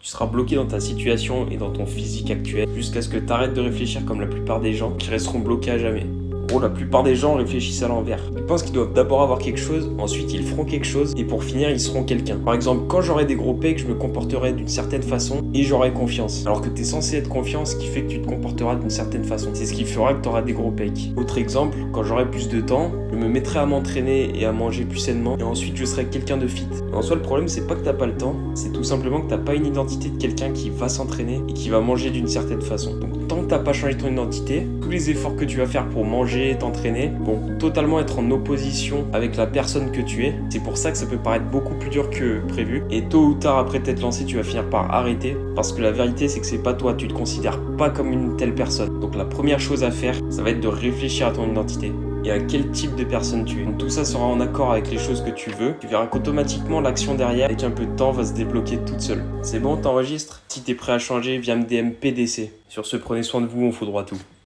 Tu seras bloqué dans ta situation et dans ton physique actuel jusqu'à ce que tu arrêtes de réfléchir comme la plupart des gens qui resteront bloqués à jamais. En gros, la plupart des gens réfléchissent à l'envers. Ils pensent qu'ils doivent d'abord avoir quelque chose, ensuite ils feront quelque chose, et pour finir, ils seront quelqu'un. Par exemple, quand j'aurai des gros pecs, je me comporterai d'une certaine façon et j'aurai confiance. Alors que tu es censé être confiant, ce qui fait que tu te comporteras d'une certaine façon. C'est ce qui fera que tu auras des gros pecs. Autre exemple, quand j'aurai plus de temps, je me mettrai à m'entraîner et à manger plus sainement, et ensuite je serai quelqu'un de fit. En soi, le problème, c'est pas que t'as pas le temps, c'est tout simplement que t'as pas une identité de quelqu'un qui va s'entraîner et qui va manger d'une certaine façon. Donc tant que t'as pas changé ton identité, tous les efforts que tu vas faire pour manger, t'entraîner, vont totalement être en opposition avec la personne que tu es. C'est pour ça que ça peut paraître beaucoup plus dur que prévu. Et tôt ou tard, après t'être lancé, tu vas finir par arrêter. Parce que la vérité, c'est que c'est pas toi, tu te considères pas comme une telle personne. Donc la première chose à faire, ça va être de réfléchir à ton identité et à quel type de personne tu es. Donc tout ça sera en accord avec les choses que tu veux. Tu verras qu'automatiquement l'action derrière, avec un peu de temps, va se débloquer toute seule. C'est bon, t'enregistres? Si t'es prêt à changer, viens me DM PDC. Sur ce, prenez soin de vous, on fout droit tout.